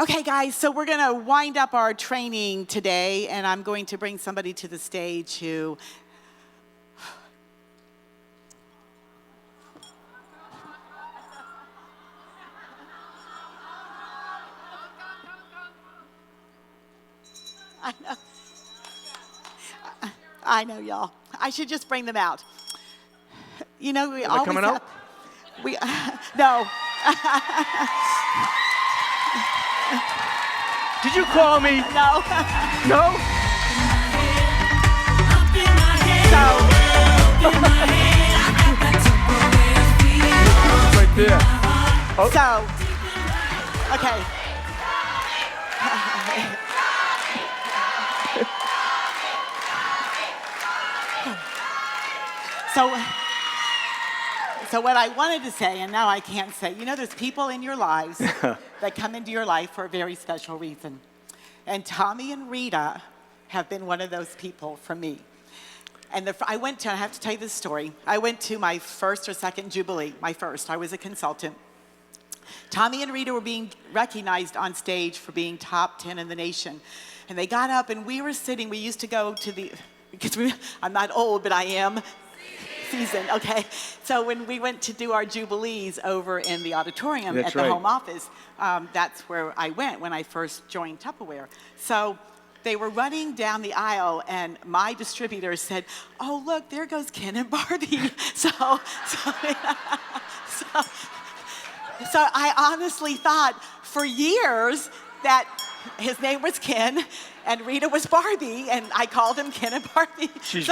Okay, guys, so we're going to wind up our training today, and I'm going to bring somebody to the stage who... I know, y'all. I should just bring them out. You know, we always coming out? No. Did you call me? No. No? Right there. Oh. So, okay. So what I wanted to say, and now I can't say, you know, there's people in your lives that come into your life for a very special reason. And Tommy and Rita have been one of those people for me. And I have to tell you this story. I went to my first or second Jubilee, I was a consultant. Tommy and Rita were being recognized on stage for being top 10 in the nation. And they got up and we were sitting, we used to go to I'm not old, but I am seasoned, okay? So when we went to do our Jubilees over in the auditorium at the home office, that's where I went when I first joined Tupperware. So they were running down the aisle and my distributor said, oh, look, there goes Ken and Barbie. So I honestly thought for years that his name was Ken and Rita was Barbie, and I called him Ken and Barbie. She's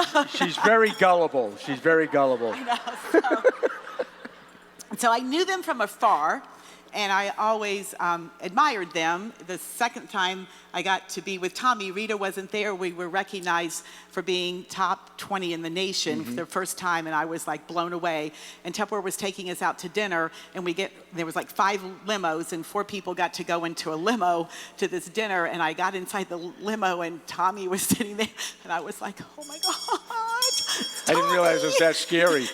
very gullible. She's very gullible. I know. So I knew them from afar, and I always admired them. The second time I got to be with Tommy, Rita wasn't there. We were recognized for being top 20 in the nation for the first time, and I was like blown away. And Tupperware was taking us out to dinner, and there was like 5 limos, and 4 people got to go into a limo to this dinner, and I got inside the limo, and Tommy was sitting there, and I was like, oh my God. I didn't realize it was that scary.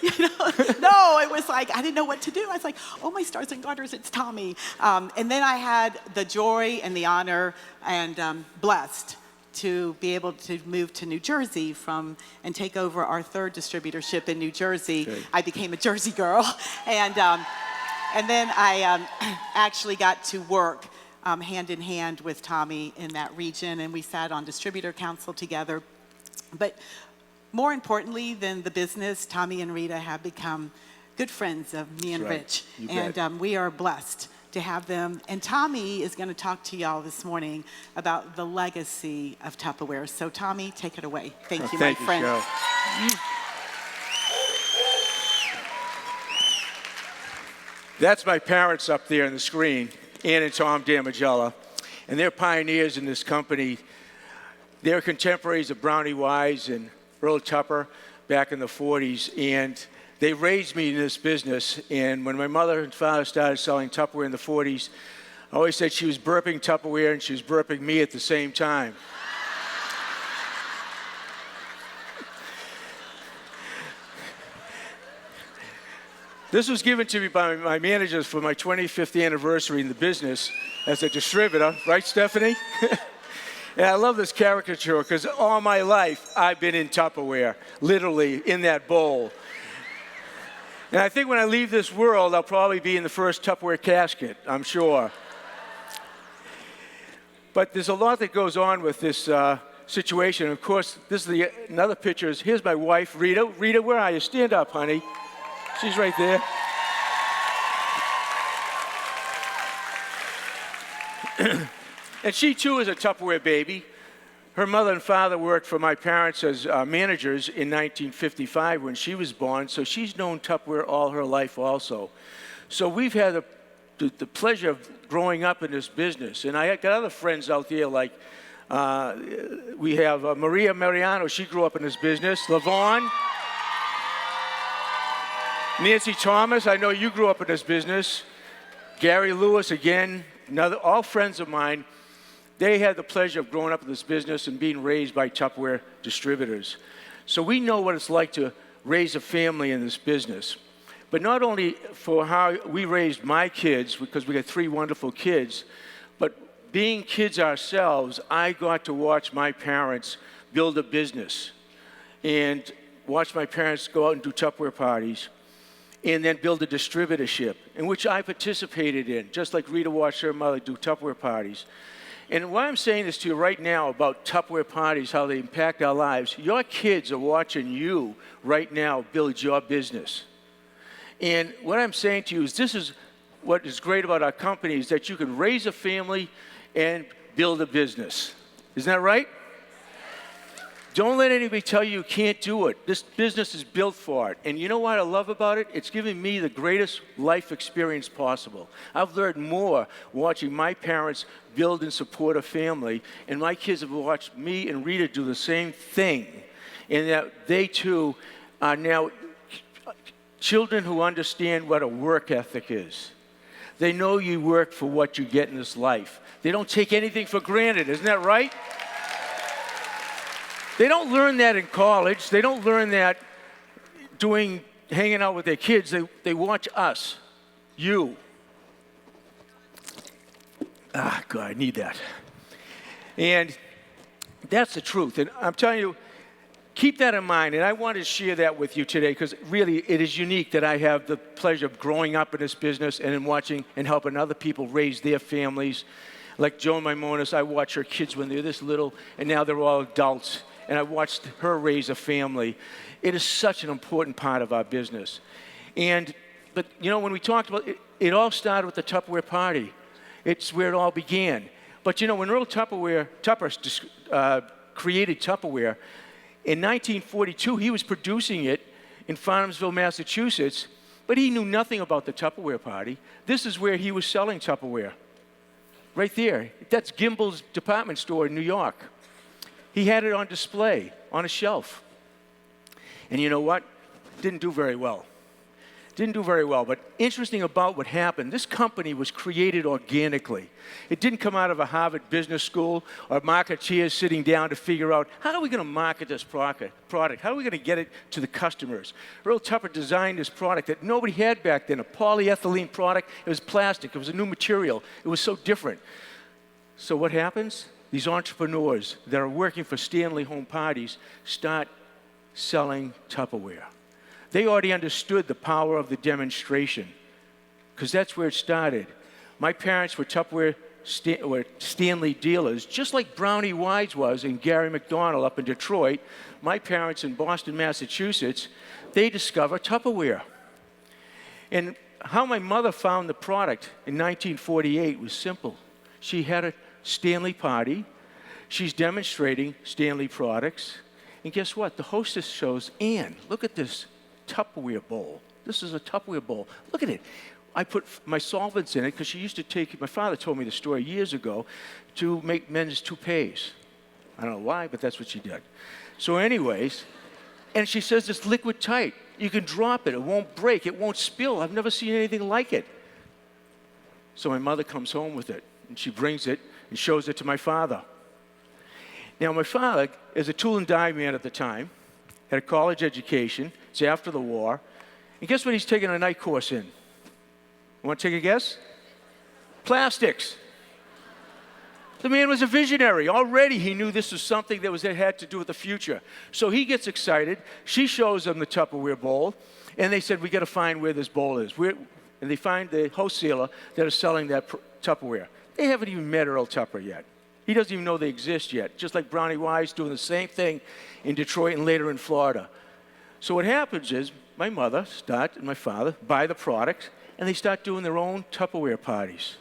No, it was like, I didn't know what to do. I was like, oh my stars and garters, it's Tommy. And then I had the joy and the honor and blessed to be able to move to New Jersey and take over our 3rd distributorship in New Jersey. Okay. I became a Jersey girl. And then I actually got to work hand in hand with Tommy in that region, and we sat on distributor council together. But more importantly than the business, Tommy and Rita have become good friends of me and Rich. And we are blessed to have them. And Tommy is going to talk to y'all this morning about the legacy of Tupperware. So Tommy, take it away. Thank you, my friend. That's my parents up there on the screen, Ann and Tom Damigella. And they're pioneers in this company. They're contemporaries of Brownie Wise and Earl Tupper back in the 40s. And they raised me in this business, and when my mother and father started selling Tupperware in the 40s, I always said she was burping Tupperware and she was burping me at the same time. This was given to me by my managers for my 25th anniversary in the business as a distributor, right, Stephanie? And I love this caricature because all my life I've been in Tupperware, literally in that bowl. And I think when I leave this world, I'll probably be in the first Tupperware casket, I'm sure. But there's a lot that goes on with this situation. Of course, this is another picture. Here's my wife, Rita. Rita, where are you? Stand up, honey. She's right there. And she, too, is a Tupperware baby. Her mother and father worked for my parents as managers in 1955 when she was born, so she's known Tupperware all her life also. So we've had the pleasure of growing up in this business. And I got other friends out there like we have Maria Mariano. She grew up in this business. Lavon. Nancy Thomas, I know you grew up in this business. Gary Lewis, again, all friends of mine. They had the pleasure of growing up in this business and being raised by Tupperware distributors. So we know what it's like to raise a family in this business. But not only for how we raised my kids, because we got 3 wonderful kids, but being kids ourselves, I got to watch my parents build a business and watch my parents go out and do Tupperware parties and then build a distributorship, in which I participated in, just like Rita watched her mother do Tupperware parties. And why I'm saying this to you right now about Tupperware parties, how they impact our lives, your kids are watching you right now build your business. And what I'm saying to you is this is what is great about our company is that you can raise a family and build a business. Isn't that right? Don't let anybody tell you you can't do it. This business is built for it. And you know what I love about it? It's given me the greatest life experience possible. I've learned more watching my parents build and support a family, and my kids have watched me and Rita do the same thing. And that they too are now children who understand what a work ethic is. They know you work for what you get in this life. They don't take anything for granted. Isn't that right? They don't learn that in college. They don't learn that hanging out with their kids. They watch us, you. Ah, God, I need that. And that's the truth. And I'm telling you, keep that in mind. And I want to share that with you today because really it is unique that I have the pleasure of growing up in this business and in watching and helping other people raise their families. Like Joan Maimonis, I watch her kids when they're this little, and now they're all adults. And I watched her raise a family. It is such an important part of our business. But you know, when we talked about it, it all started with the Tupperware party. It's where it all began. But you know, when Earl Tupper created Tupperware, in 1942, he was producing it in Farmsville, Massachusetts, but he knew nothing about the Tupperware party. This is where he was selling Tupperware. Right there. That's Gimbel's department store in New York. He had it on display, on a shelf. And you know what? Didn't do very well. Didn't do very well. But interesting about what happened, this company was created organically. It didn't come out of a Harvard Business School or marketeers sitting down to figure out, how are we going to market this product? How are we going to get it to the customers? Earl Tupper designed this product that nobody had back then, a polyethylene product. It was plastic. It was a new material. It was so different. So what happens? These entrepreneurs that are working for Stanley Home Parties start selling Tupperware. They already understood the power of the demonstration because that's where it started. My parents were Tupperware Stanley dealers, just like Brownie Wise was and Gary MacDonald up in Detroit. My parents in Boston, Massachusetts, they discovered Tupperware. And how my mother found the product in 1948 was simple. She had a Stanley party. She's demonstrating Stanley products. And guess what? The hostess shows, Ann, look at this Tupperware bowl. This is a Tupperware bowl. Look at it. I put my solvents in it because she used to take, my father told me the story years ago, to make men's toupees. I don't know why, but that's what she did. So anyways, and she says it's liquid tight. You can drop it. It won't break. It won't spill. I've never seen anything like it. So my mother comes home with it, and she brings it and shows it to my father. Now, my father is a tool and die man at the time, had a college education. It's after the war. And guess what he's taking a night course in? You want to take a guess? Plastics. The man was a visionary. Already he knew this was something that had to do with the future. So he gets excited. She shows him the Tupperware bowl. And they said, we got to find where this bowl is. And they find the wholesaler that is selling that Tupperware. They haven't even met Earl Tupper yet. He doesn't even know they exist yet, just like Brownie Wise doing the same thing in Detroit and later in Florida. So what happens is my mother and my father buy the product, and they start doing their own Tupperware parties.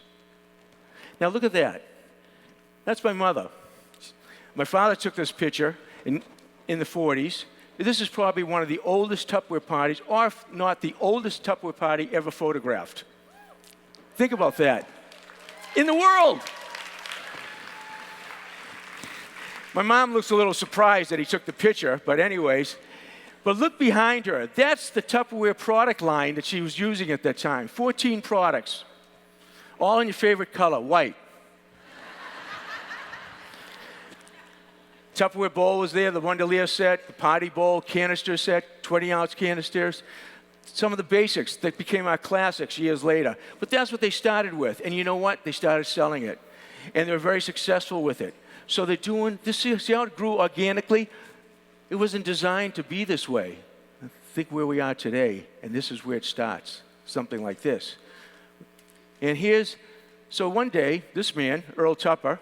Now look at that. That's my mother. My father took this picture in the 40s. This is probably one of the oldest Tupperware parties, or if not the oldest Tupperware party ever photographed. Think about that. In the world. My mom looks a little surprised that he took the picture, but anyways. But look behind her. That's the Tupperware product line that she was using at that time. 14 products, all in your favorite color, white. Tupperware bowl was there, the Wondelier set, the party bowl, canister set, 20-ounce canisters. Some of the basics that became our classics years later. But that's what they started with. And you know what? They started selling it. and they're very successful with it. So they're doing this. See how it grew organically? It wasn't designed to be this way. Think where we are today, and this is where it starts, something like this. And so one day, this man, Earl Tupper,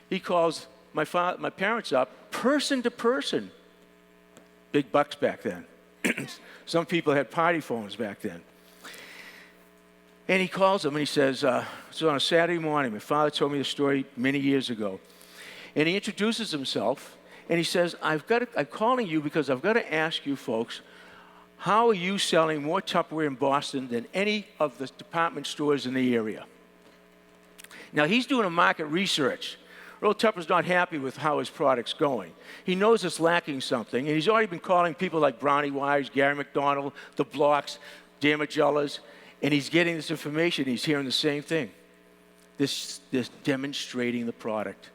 he calls my parents up, person to person. Big bucks back then. Some people had party phones back then. And he calls them and he says, it's on a Saturday morning. My father told me the story many years ago. And he introduces himself and he says, I'm calling you because I've got to ask you folks, how are you selling more Tupperware in Boston than any of the department stores in the area? Now, he's doing a market research. Earl Tupper's not happy with how his product's going. He knows it's lacking something, and he's already been calling people like Brownie Wise, Gary MacDonald, the Blocks, Damigellas, and he's getting this information. He's hearing the same thing, this demonstrating the product.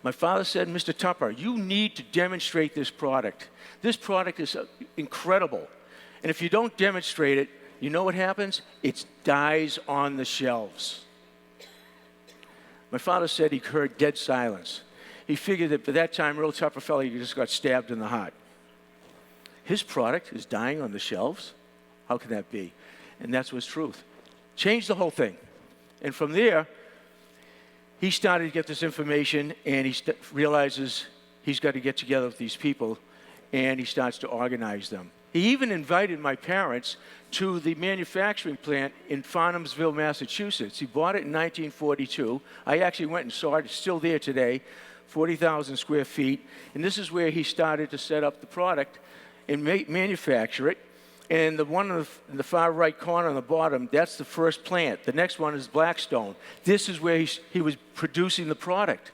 My father said, Mr. Tupper, you need to demonstrate this product. This product is incredible, and if you don't demonstrate it, you know what happens? It dies on the shelves. My father said he heard dead silence. He figured that by that time, Earl Tupper felt he just got stabbed in the heart. His product is dying on the shelves? How can that be? And that's what's truth. Changed the whole thing. And from there, he started to get this information, and he realizes he's got to get together with these people, and he starts to organize them. He even invited my parents to the manufacturing plant in Farnhamsville, Massachusetts. He bought it in 1942. I actually went and saw it. It's still there today, 40,000 square feet. And this is where he started to set up the product and manufacture it. And the one in the far right corner on the bottom, that's the first plant. The next one is Blackstone. This is where he was producing the product.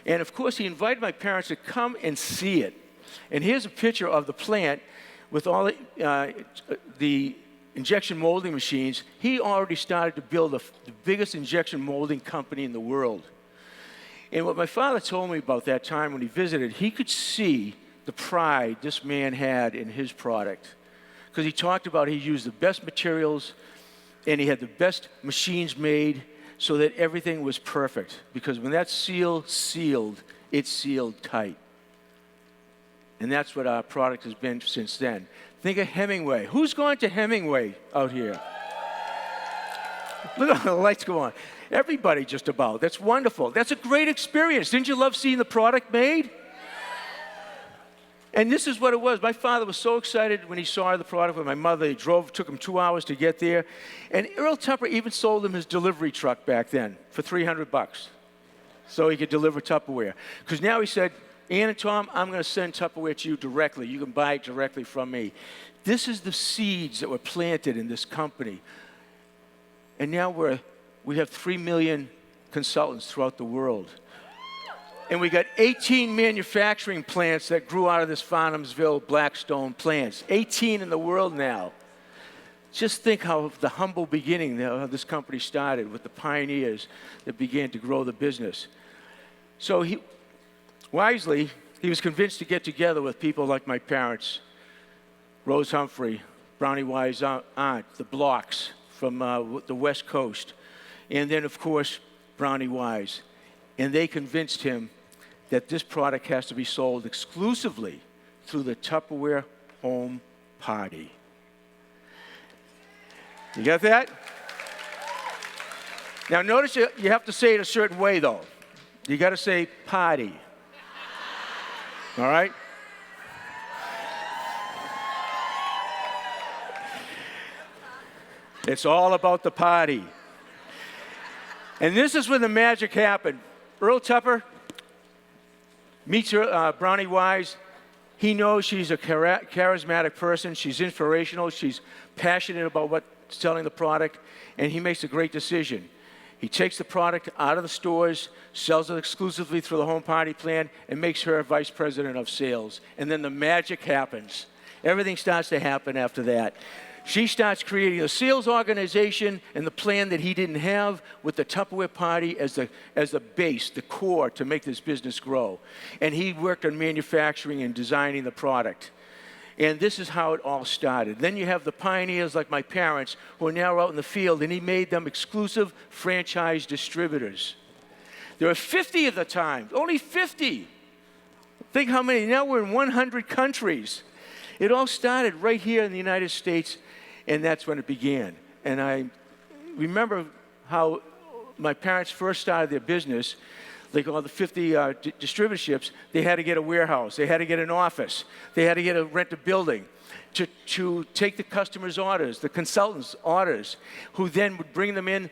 And of course, he invited my parents to come and see it. And here's a picture of the plant with all the injection molding machines. He already started to build the biggest injection molding company in the world. And what my father told me about that time when he visited, he could see the pride this man had in his product. Because he talked about he used the best materials and he had the best machines made so that everything was perfect. Because when that seal sealed, it sealed tight. And that's what our product has been since then. Think of Hemingway. Who's gone to Hemingway out here? Look at the lights go on. Everybody just about. That's wonderful. That's a great experience. Didn't you love seeing the product made? And this is what it was. My father was so excited when he saw the product with my mother. He took him 2 hours to get there. And Earl Tupper even sold him his delivery truck back then for $300 so he could deliver Tupperware. Because now he said, Ann and Tom, I'm going to send Tupperware to you directly. You can buy it directly from me. This is the seeds that were planted in this company. And now we have 3 million consultants throughout the world. And we got 18 manufacturing plants that grew out of this Farnhamsville Blackstone plants. 18 in the world now. Just think how the humble beginning how this company started with the pioneers that began to grow the business. So he was convinced to get together with people like my parents, Rose Humphrey, Brownie Wise aunt, the Blocks from the West Coast, and then, of course, Brownie Wise. And they convinced him that this product has to be sold exclusively through the Tupperware Home Party. You got that? Now, notice you have to say it a certain way, though. You got to say party. All right? It's all about the party. And this is when the magic happened. Earl Tupper meets Brownie Wise. He knows she's a charismatic person. She's inspirational. She's passionate about selling the product. And he makes a great decision. He takes the product out of the stores, sells it exclusively through the Home Party plan, and makes her vice president of sales. And then the magic happens. Everything starts to happen after that. She starts creating a sales organization and the plan that he didn't have with the Tupperware Party as the base, the core to make this business grow. And he worked on manufacturing and designing the product. And this is how it all started. Then you have the pioneers like my parents who are now out in the field, and he made them exclusive franchise distributors. There were 50 at the time, only 50. Think how many, now we're in 100 countries. It all started right here in the United States, and that's when it began. And I remember how my parents first started their business, like all the 50 distributorships, they had to get a warehouse, they had to get an office, they had to rent a building to take the customers' orders, the consultants' orders, who then would bring them in.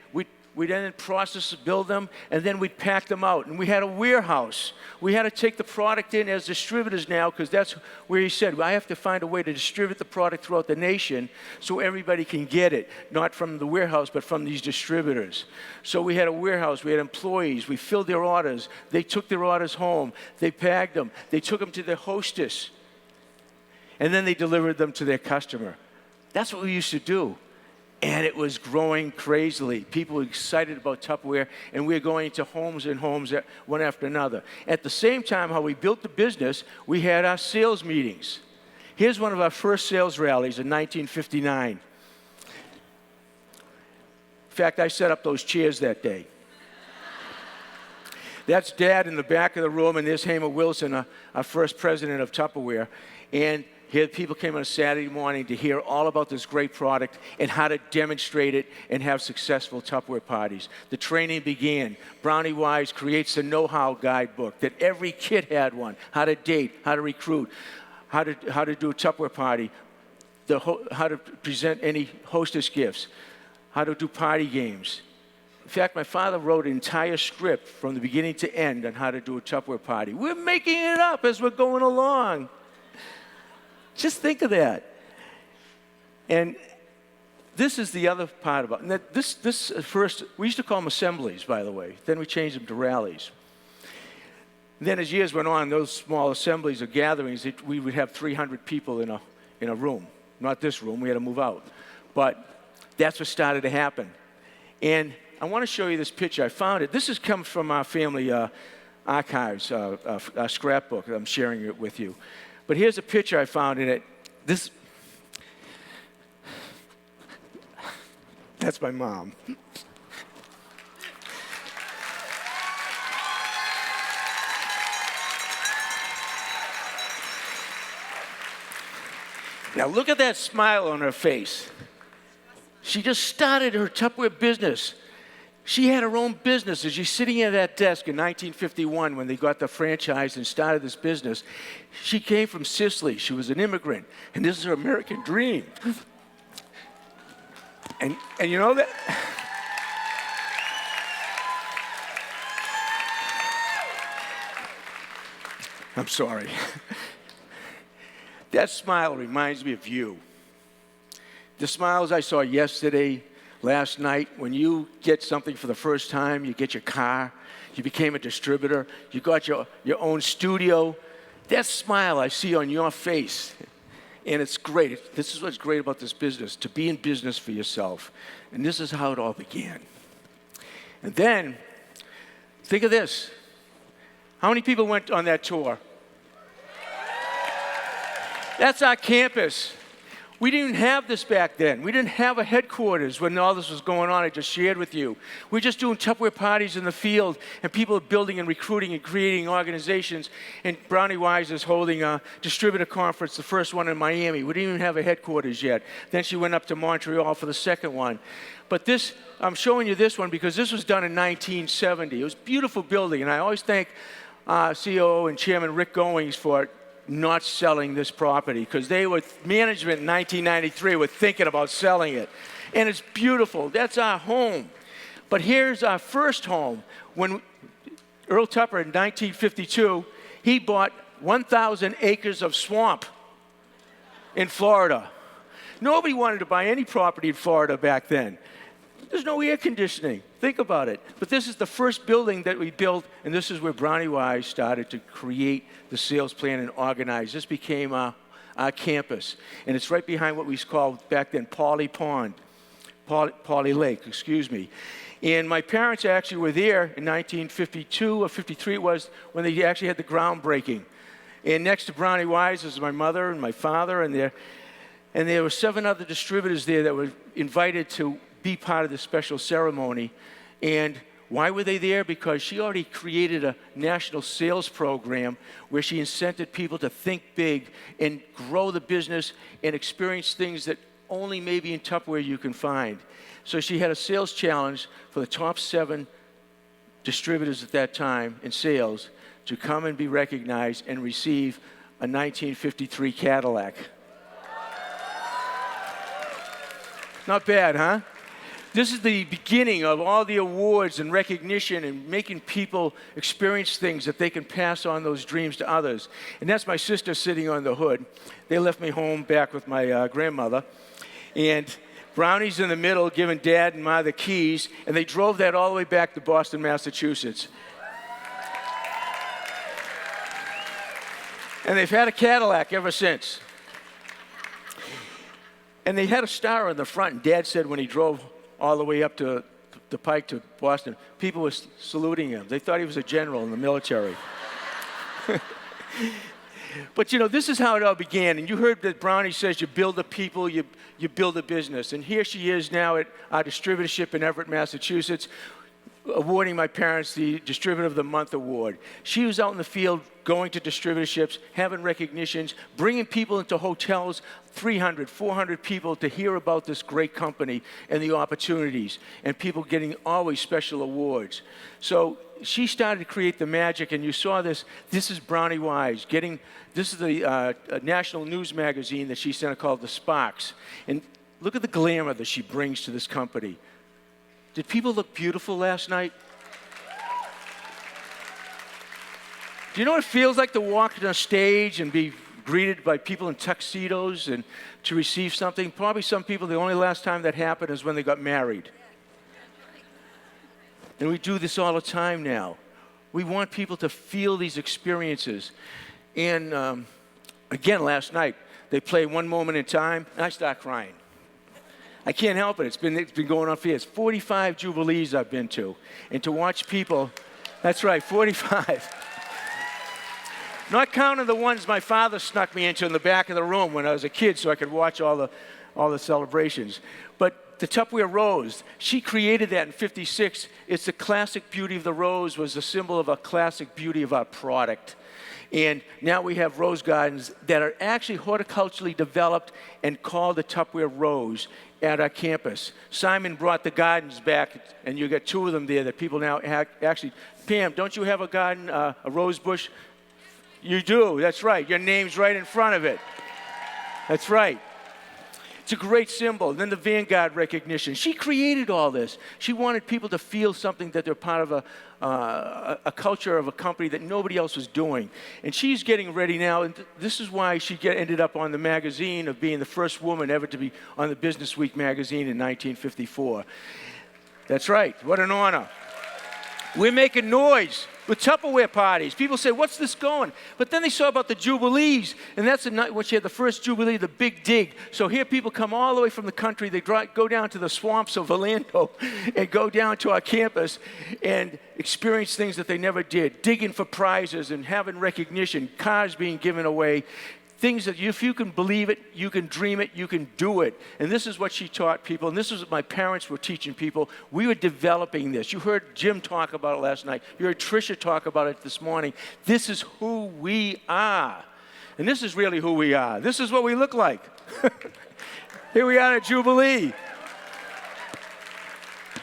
We'd then process, build them, and then we'd pack them out. And we had a warehouse. We had to take the product in as distributors now, because that's where he said, I have to find a way to distribute the product throughout the nation so everybody can get it, not from the warehouse, but from these distributors. So we had a warehouse. We had employees. We filled their orders. They took their orders home. They packed them. They took them to their hostess. And then they delivered them to their customer. That's what we used to do. And it was growing crazily. People were excited about Tupperware, and we were going to homes and homes one after another. At the same time, how we built the business, we had our sales meetings. Here's one of our first sales rallies in 1959. In fact, I set up those chairs that day. That's Dad in the back of the room, and there's Hamer Wilson, our first president of Tupperware. And here, people came on a Saturday morning to hear all about this great product and how to demonstrate it and have successful Tupperware parties. The training began. Brownie Wise creates a know-how guidebook that every kid had one. How to date, how to recruit, how to do a Tupperware party, how to present any hostess gifts, how to do party games. In fact, my father wrote an entire script from the beginning to end on how to do a Tupperware party. We're making it up as we're going along. Just think of that. And this is the other part about it. This first, we used to call them assemblies, by the way. Then we changed them to rallies. And then as years went on, those small assemblies or gatherings, we would have 300 people in a room. Not this room, we had to move out. But that's what started to happen. And I want to show you this picture. I found it. This has come from our family archives, our scrapbook. I'm sharing it with you. But here's a picture I found in it. That's my mom. Now look at that smile on her face. She just started her Tupperware business. She had her own business as she's sitting at that desk in 1951 when they got the franchise and started this business. She came from Sicily. She was an immigrant, and this is her American dream. And you know that? I'm sorry. That smile reminds me of you. The smiles I saw yesterday, last night, when you get something for the first time, you get your car, you became a distributor, you got your own studio. That smile I see on your face, and it's great. This is what's great about this business, to be in business for yourself. And this is how it all began. And then, think of this. How many people went on that tour? That's our campus. We didn't have this back then. We didn't have a headquarters when all this was going on. I just shared with you. We're just doing Tupperware parties in the field, and people are building and recruiting and creating organizations. And Brownie Wise is holding a distributor conference, the first one in Miami. We didn't even have a headquarters yet. Then she went up to Montreal for the second one. But this, I'm showing you this one because this was done in 1970. It was a beautiful building, and I always thank CEO and Chairman Rick Goings for not selling this property, because they were, management in 1993 were thinking about selling it. And it's beautiful. That's our home. But here's our first home. When Earl Tupper in 1952, he bought 1,000 acres of swamp in Florida. Nobody wanted to buy any property in Florida back then. There's no air conditioning. Think about it. But this is the first building that we built, and this is where Brownie Wise started to create the sales plan and organize. This became our campus, and it's right behind what we called back then Pauley Lake, excuse me. And my parents actually were there in 1952 or 53 it was, when they actually had the groundbreaking. And next to Brownie Wise is my mother and my father, and there were 7 other distributors there that were invited to be part of the special ceremony. And Why were they there? Because she already created a national sales program where she incented people to think big and grow the business and experience things that only maybe in Tupperware you can find. So she had a sales challenge for the top 7 distributors at that time in sales to come and be recognized and receive a 1953 Cadillac. Not bad, huh? This is the beginning of all the awards and recognition and making people experience things that they can pass on those dreams to others. And that's my sister sitting on the hood. They left me home back with my grandmother. And Brownie's in the middle giving Dad and Ma the keys. And they drove that all the way back to Boston, Massachusetts. And they've had a Cadillac ever since. And they had a star on the front. And Dad said when he drove all the way up to the Pike to Boston, people were saluting him. They thought he was a general in the military. But, you know, this is how it all began. And you heard that Brownie says you build a people, you build a business. And here she is now at our distributorship in Everett, Massachusetts, awarding my parents the Distributor of the Month award. She was out in the field going to distributorships, having recognitions, bringing people into hotels, 300, 400 people to hear about this great company and the opportunities, and people getting always special awards. So she started to create the magic, and you saw this. This is Brownie Wise. This is the national news magazine that she sent called The Sparks. And look at the glamour that she brings to this company. Did people look beautiful last night? Do you know what it feels like to walk on a stage and be greeted by people in tuxedos and to receive something? Probably some people, the only last time that happened is when they got married. And we do this all the time now. We want people to feel these experiences. And again, last night, they played One Moment in Time, and I start crying. I can't help it. It's been going on for years. 45 Jubilees I've been to. And to watch people, that's right, 45. Not counting the ones my father snuck me into in the back of the room when I was a kid so I could watch all the celebrations. But the Tupperware Rose, she created that in '56. It's the classic beauty of the rose was a symbol of a classic beauty of our product. And now we have rose gardens that are actually horticulturally developed and called the Tupperware Rose at our campus. Simon brought the gardens back, and you got 2 of them there that people now actually. Pam, don't you have a garden, a rose bush? You do, that's right. Your name's right in front of it. That's right. It's a great symbol. And then the Vanguard recognition. She created all this. She wanted people to feel something that they're part of a culture of a company that nobody else was doing. And she's getting ready now, and this is why she ended up on the magazine of being the first woman ever to be on the Business Week magazine in 1954. That's right. What an honor. We're making noise with Tupperware parties. People say, what's this going? But then they saw about the Jubilees, and that's the night when she had the first Jubilee, the Big Dig. So here people come all the way from the country. They go down to the swamps of Orlando and go down to our campus and experience things that they never did, digging for prizes and having recognition, cars being given away, things that if you can believe it, you can dream it, you can do it. And this is what she taught people, and this is what my parents were teaching people. We were developing this. You heard Jim talk about it last night. You heard Tricia talk about it this morning. This is who we are. And this is really who we are. This is what we look like. Here we are at Jubilee.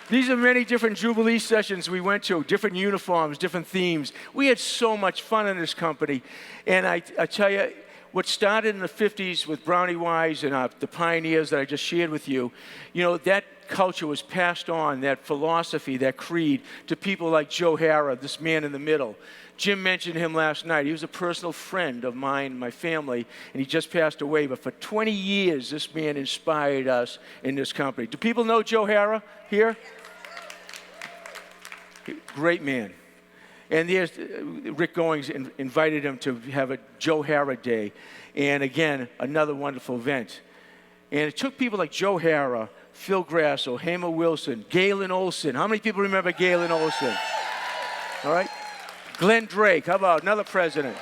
These are many different Jubilee sessions we went to, different uniforms, different themes. We had so much fun in this company. And I tell you, what started in the 50s with Brownie Wise and the pioneers that I just shared with you, you know, that culture was passed on, that philosophy, that creed, to people like Joe Harra, this man in the middle. Jim mentioned him last night. He was a personal friend of mine, my family, and he just passed away. But for 20 years, this man inspired us in this company. Do people know Joe Harra here? Great man. And there's Rick Goings invited him to have a Joe Harra Day. And again, another wonderful event. And it took people like Joe Harra, Phil Grasso, Hamer Wilson, Galen Olson. How many people remember Galen Olson? All right. Glenn Drake. How about another president?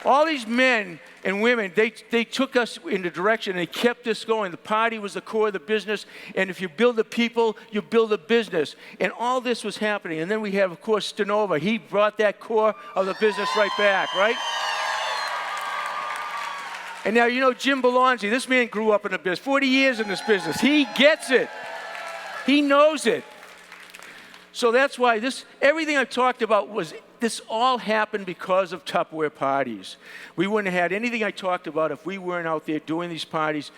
All these men and women, they took us in the direction, and they kept us going. The party was the core of the business, and if you build the people, you build a business. And all this was happening. And then we have, of course, Stanova. He brought that core of the business right back, right? And now, you know, Jim Belonzi, this man grew up in the business, 40 years in this business. He gets it. He knows it. So that's why everything I've talked about this all happened because of Tupperware parties. We wouldn't have had anything I talked about if we weren't out there doing these parties,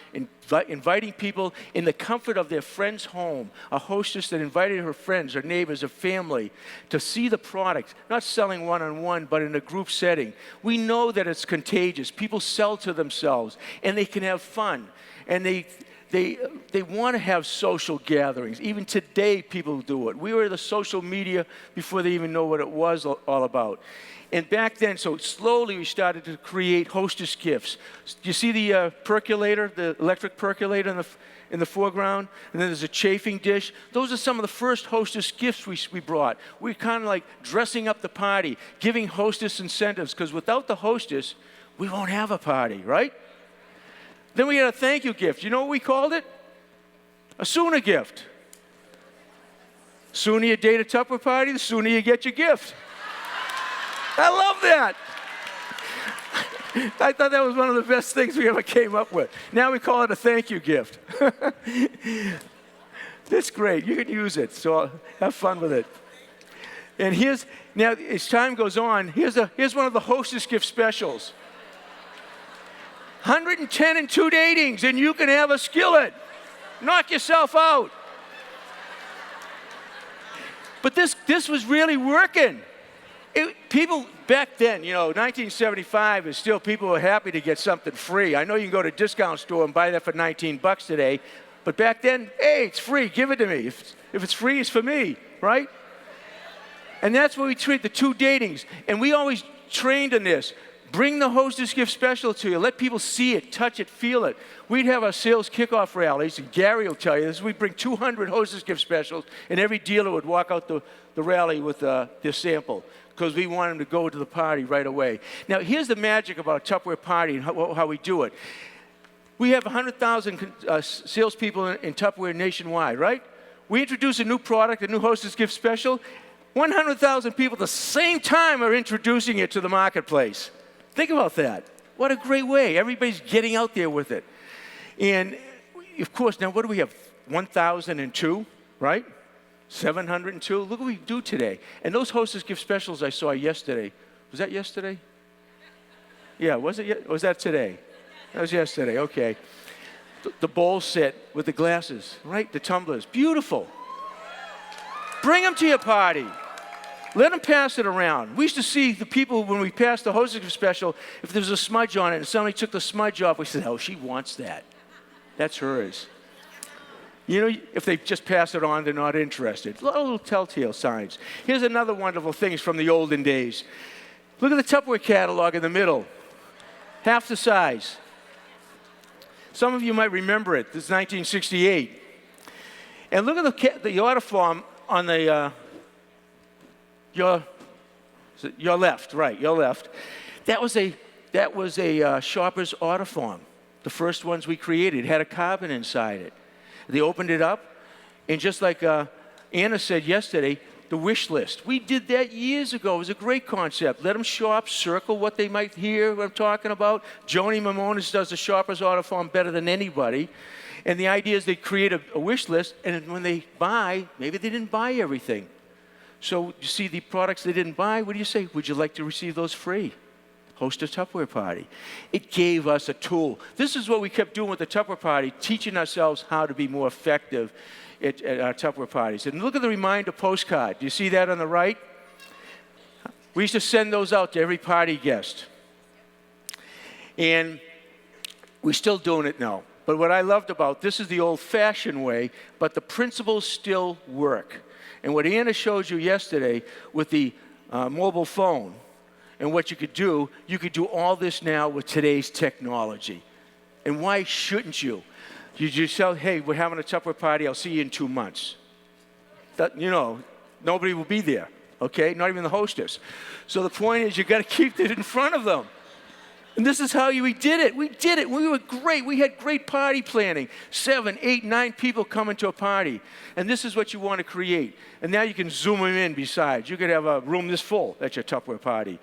inviting people in the comfort of their friend's home, a hostess that invited her friends, her neighbors, her family to see the product, not selling one-on-one, but in a group setting. We know that it's contagious. People sell to themselves, and they can have fun, and they want to have social gatherings. Even today, people do it. We were the social media before they even know what it was all about. And back then, so slowly we started to create hostess gifts. You see the percolator, the electric percolator in the foreground? And then there's a chafing dish. Those are some of the first hostess gifts we brought. We're kind of like dressing up the party, giving hostess incentives, because without the hostess, we won't have a party, right? Then we had a thank you gift. You know what we called it? A sooner gift. Sooner you date a Tupper party, the sooner you get your gift. I love that. I thought that was one of the best things we ever came up with. Now we call it a thank you gift. That's great. You can use it, so have fun with it. And now as time goes on, here's one of the hostess gift specials. 110 and 2 datings, and you can have a skillet. Knock yourself out. But this was really working. People back then, you know, 1975 is still, people were happy to get something free. I know you can go to a discount store and buy that for $19 today, but back then, hey, it's free, give it to me. If it's free, it's for me, right? And that's what we treat the 2 datings. And we always trained in this. Bring the hostess gift special to you. Let people see it, touch it, feel it. We'd have our sales kickoff rallies, and Gary will tell you this. We'd bring 200 hostess gift specials, and every dealer would walk out the rally with their sample, because we want them to go to the party right away. Now, here's the magic about a Tupperware party and how we do it. We have 100,000 salespeople in Tupperware nationwide, right? We introduce a new product, a new hostess gift special. 100,000 people at the same time are introducing it to the marketplace. Think about that. What a great way. Everybody's getting out there with it. And, of course, now what do we have? 1,002, right? 702. Look what we do today. And those hostess gift specials I saw yesterday. Was that yesterday? Yeah, was that today? That was yesterday, okay. The bowl set with the glasses, right? The tumblers. Beautiful. Bring them to your party. Let them pass it around. We used to see the people, when we passed the hostess gift special, if there was a smudge on it and somebody took the smudge off, we said, oh, she wants that. That's hers. You know, if they just pass it on, they're not interested. Little telltale signs. Here's another wonderful thing from the olden days. Look at the Tupperware catalog in the middle. Half the size. Some of you might remember it. This is 1968. And look at the order form on the your left, right? Your left. That was a shopper's order form. The first ones we created had a carbon inside it. They opened it up, and just like Anna said yesterday, the wish list. We did that years ago. It was a great concept. Let them shop, circle what they might hear, what I'm talking about. Joni Mimonis does the shopper's order form better than anybody. And the idea is they create a wish list, and when they buy, maybe they didn't buy everything. So you see the products they didn't buy, what do you say? Would you like to receive those free? Host a Tupperware party. It gave us a tool. This is what we kept doing with the Tupperware party, teaching ourselves how to be more effective at our Tupperware parties. And look at the reminder postcard. Do you see that on the right? We used to send those out to every party guest. And we're still doing it now. But what I loved about this is the old-fashioned way, but the principles still work. And what Anna showed you yesterday with the mobile phone and what you could do all this now with today's technology. And why shouldn't you? You just say, hey, we're having a Tupperware party. I'll see you in 2 months. Nobody will be there, okay? Not even the hostess. So the point is you got to keep it in front of them. And this is how we did it. We did it. We were great. We had great party planning. 7, 8, 9 people coming to a party. And this is what you want to create. And now you can zoom them in besides. You could have a room this full at your Tupperware party.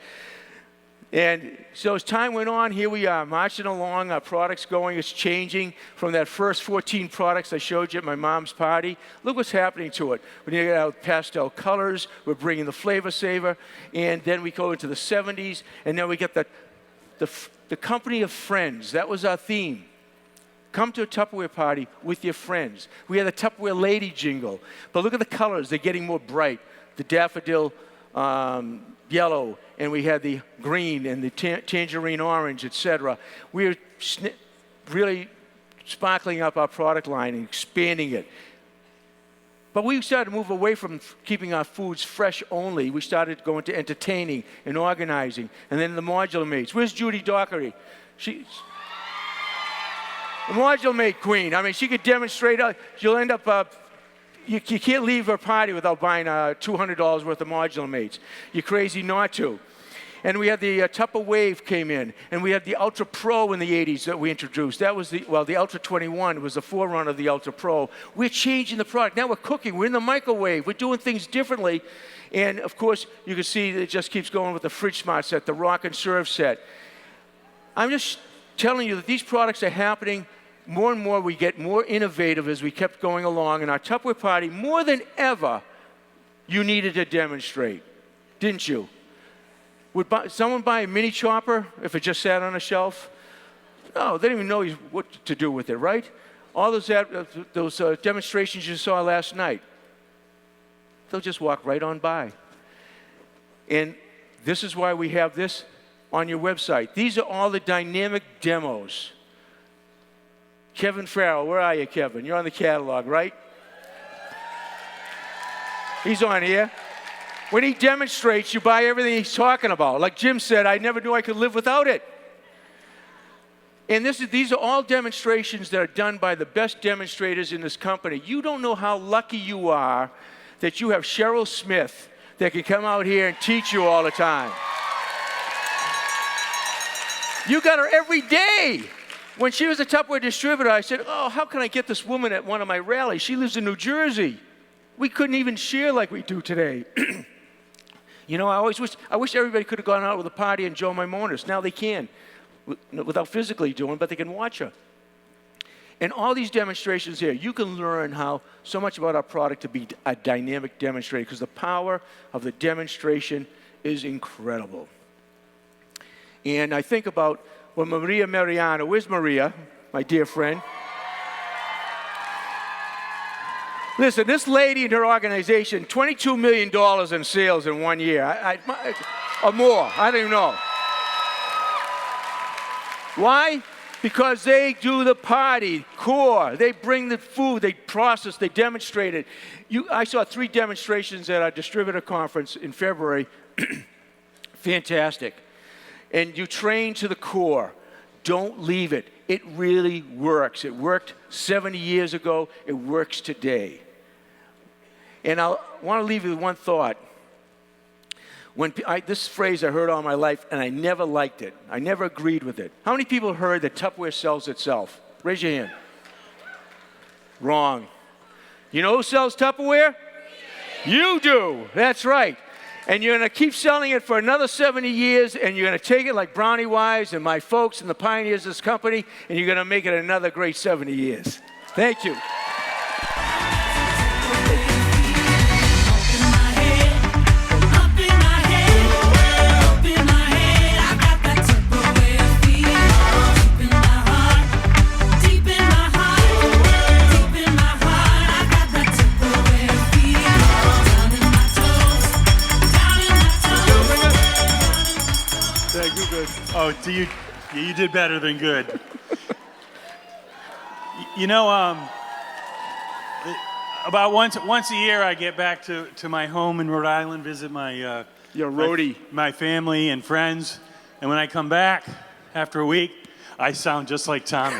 And so as time went on, here we are, marching along, our products going, it's changing from that first 14 products I showed you at my mom's party. Look what's happening to it. When you get out pastel colors, we're bringing the flavor saver, and then we go into the 70s, and then we get the company of friends. That was our theme. Come to a Tupperware party with your friends. We had the Tupperware lady jingle, but look at the colors, they're getting more bright. The daffodil yellow, and we had the green and the tangerine orange, etc. We're really sparkling up our product line and expanding it. But we started to move away from keeping our foods fresh only. We started going to entertaining and organizing, and then the modular maids. Where's Judy Dockery? She's the modular maid queen. I mean, she could demonstrate. You'll end up. You can't leave a party without buying $200 worth of modular maids. You're crazy not to. And we had the Tupper Wave came in, and we had the Ultra Pro in the 80s that we introduced. That was the Ultra 21 was the forerunner of the Ultra Pro. We're changing the product. Now we're cooking. We're in the microwave. We're doing things differently. And, of course, you can see that it just keeps going with the Fridge Smart set, the Rock and Serve set. I'm just telling you that these products are happening. More and more, we get more innovative as we kept going along. In our Tupperware party, more than ever, you needed to demonstrate, didn't you? Would someone buy a mini chopper if it just sat on a shelf? No, they didn't even know what to do with it, right? All those demonstrations you saw last night, they'll just walk right on by. And this is why we have this on your website. These are all the dynamic demos. Kevin Farrell, where are you, Kevin? You're on the catalog, right? He's on here. When he demonstrates, you buy everything he's talking about. Like Jim said, I never knew I could live without it. And these are all demonstrations that are done by the best demonstrators in this company. You don't know how lucky you are that you have Cheryl Smith that can come out here and teach you all the time. You got her every day. When she was a Tupperware distributor, I said, oh, how can I get this woman at one of my rallies? She lives in New Jersey. We couldn't even share like we do today. You know, I wish everybody could have gone out with a party and Joe Mimonis. Now they can, without physically doing, but they can watch her. And all these demonstrations here, you can learn how so much about our product to be a dynamic demonstrator, because the power of the demonstration is incredible. And I think about when Maria Mariano, where's Maria, my dear friend? Listen, this lady and her organization, $22 million in sales in 1 year, or more, I don't even know. Why? Because they do the party, core. They bring the food, they process, they demonstrate it. I saw 3 demonstrations at our distributor conference in February. Fantastic. And you train to the core. Don't leave it. It really works. It worked 70 years ago. It works today. And I want to leave you with one thought. This phrase I heard all my life, and I never liked it. I never agreed with it. How many people heard that Tupperware sells itself? Raise your hand. Wrong. You know who sells Tupperware? You do. That's right. And you're going to keep selling it for another 70 years, and you're going to take it like Brownie Wise and my folks and the pioneers of this company, and you're going to make it another great 70 years. Thank you. Oh, you did better than good. You know, about once a year I get back to my home in Rhode Island, visit my Your roadie. my family and friends, and when I come back after a week, I sound just like Tommy.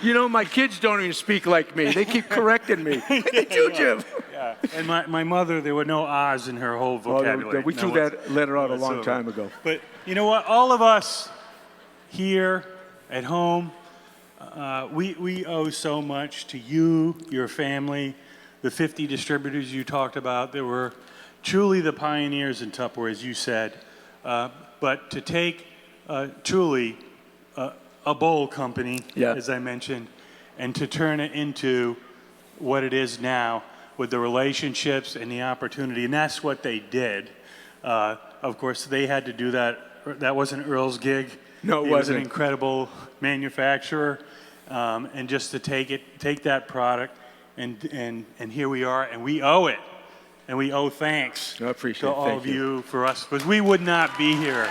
You know, my kids don't even speak like me. They keep correcting me. They do, Jim. Yeah. And my mother, there were no R's in her whole vocabulary. We threw that letter out a long time ago. But you know what? All of us here at home, we owe so much to you, your family, the 50 distributors you talked about. They were truly the pioneers in Tupperware, as you said. But to take truly a bowl company, as I mentioned, and to turn it into what it is now with the relationships and the opportunity, and that's what they did. Of course, they had to do that. That wasn't Earl's gig. No, it He was wasn't. an incredible manufacturer, and just to take that product, and here we are, and we owe it, and we owe thanks I appreciate to it. all Thank of you. you for us, because we would not be here.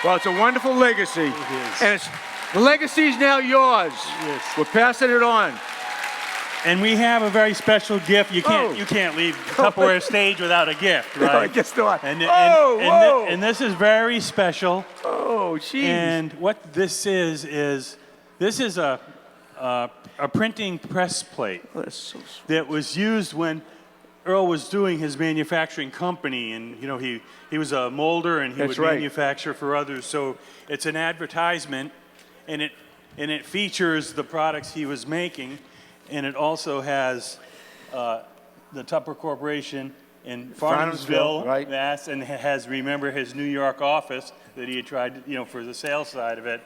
Well, it's a wonderful legacy. It is. And the legacy is now yours. Yes. We're passing it on. And we have a very special gift. You can't leave Tupperware stage without a gift, right? No, I guess not. And this is very special. Oh, jeez. And what this is a printing press plate Oh, that's so sweet. that was used when Earl was doing his manufacturing company, and he was a molder, and he That's would right. manufacture for others. So it's an advertisement, and it features the products he was making, and it also has the Tupper Corporation in Farnhamsville, right. Mass, and it has, remember, his New York office that he had tried, for the sales side of it.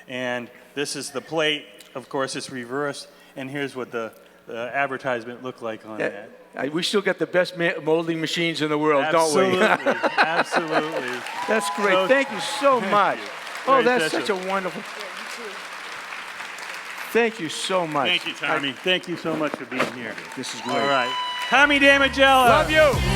And this is the plate. Of course, it's reversed, and here's what the advertisement looked like on that. We still got the best molding machines in the world, Absolutely, don't we? absolutely. That's great. So- Thank you so much. you. Oh, Very that's special. such a wonderful. Thank you so much. Thank you, Tommy. Thank you so much for being here. This is great. All right. Tommy Damigella. Love you.